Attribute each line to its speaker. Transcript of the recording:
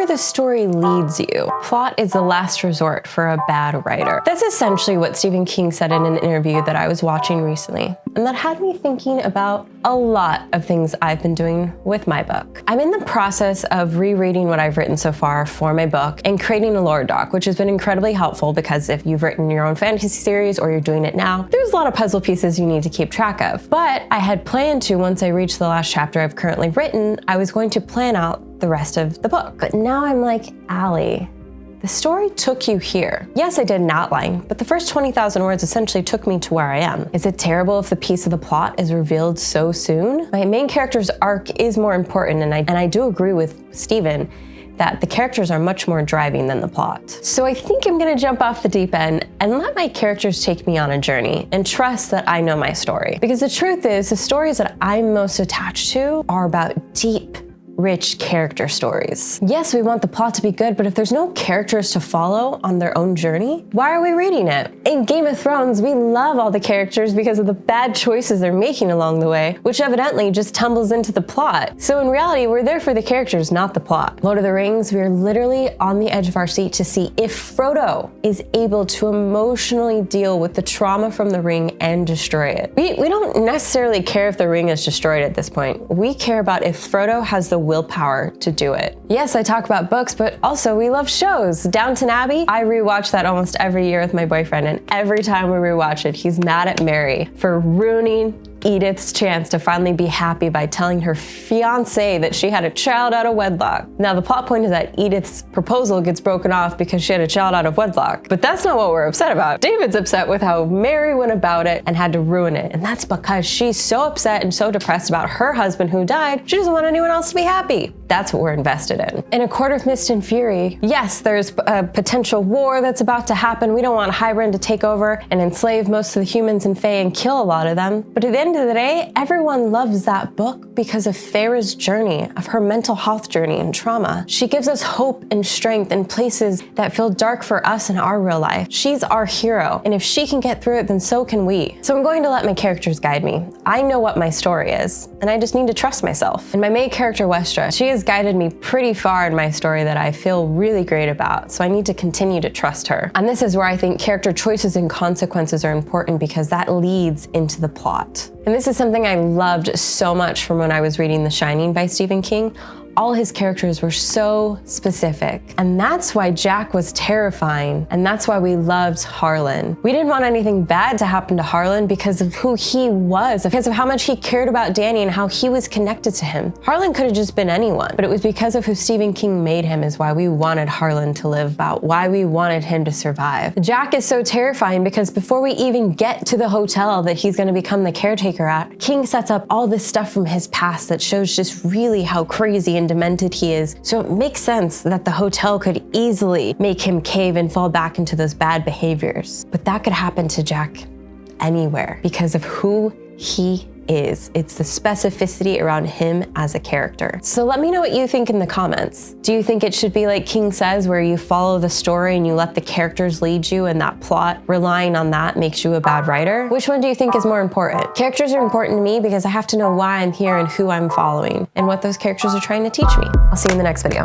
Speaker 1: the story leads you. Plot is the last resort for a bad writer. That's essentially what Stephen King said in an interview that I was watching recently. And that had me thinking about a lot of things I've been doing with my book. I'm in the process of rereading what I've written so far for my book and creating a lore doc, which has been incredibly helpful because if you've written your own fantasy series or you're doing it now, there's a lot of puzzle pieces you need to keep track of. But I had planned to, once I reached the last chapter I've currently written, I was going to plan out the rest of the book. But now I'm like, Allie, the story took you here. Yes, I did an outline, but the first 20,000 words essentially took me to where I am. Is it terrible if the piece of the plot is revealed so soon? My main character's arc is more important, and I do agree with Stephen that the characters are much more driving than the plot. So I think I'm gonna jump off the deep end and let my characters take me on a journey and trust that I know my story. Because the truth is, the stories that I'm most attached to are about deep, rich character stories. Yes, we want the plot to be good, but if there's no characters to follow on their own journey, why are we reading it? In Game of Thrones, we love all the characters because of the bad choices they're making along the way, which evidently just tumbles into the plot. So in reality, we're there for the characters, not the plot. Lord of the Rings, we're literally on the edge of our seat to see if Frodo is able to emotionally deal with the trauma from the ring and destroy it. We don't necessarily care if the ring is destroyed at this point. We care about if Frodo has the willpower to do it. Yes, I talk about books, but also we love shows. Downton Abbey, I rewatch that almost every year with my boyfriend, and every time we rewatch it, he's mad at Mary for ruining Edith's chance to finally be happy by telling her fiancé that she had a child out of wedlock. Now, the plot point is that Edith's proposal gets broken off because she had a child out of wedlock. But that's not what we're upset about. David's upset with how Mary went about it and had to ruin it. And that's because she's so upset and so depressed about her husband who died, she doesn't want anyone else to be happy. That's what we're invested in. In A Court of Mist and Fury, yes, there's a potential war that's about to happen. We don't want Hybern to take over and enslave most of the humans in Fae and kill a lot of them. But at the end of the day, everyone loves that book because of Feyre's journey, of her mental health journey and trauma. She gives us hope and strength in places that feel dark for us in our real life. She's our hero, and if she can get through it, then so can we. So I'm going to let my characters guide me. I know what my story is, and I just need to trust myself. And my main character, Westra, she has guided me pretty far in my story that I feel really great about, so I need to continue to trust her. And this is where I think character choices and consequences are important because that leads into the plot. And this is something I loved so much from when I was reading The Shining by Stephen King. All his characters were so specific. And that's why Jack was terrifying. And that's why we loved Harlan. We didn't want anything bad to happen to Harlan because of who he was, because of how much he cared about Danny and how he was connected to him. Harlan could have just been anyone, but it was because of who Stephen King made him is why we wanted Harlan to live, about why we wanted him to survive. Jack is so terrifying because before we even get to the hotel that he's gonna become the caretaker at, King sets up all this stuff from his past that shows just really how crazy and demented he is. So it makes sense that the hotel could easily make him cave and fall back into those bad behaviors. But that could happen to Jack anywhere because of who he is. It's the specificity around him as a character. So let me know what you think in the comments. Do you think it should be like King says, where you follow the story and you let the characters lead you and that plot, relying on that makes you a bad writer? Which one do you think is more important? Characters are important to me because I have to know why I'm here and who I'm following and what those characters are trying to teach me. I'll see you in the next video.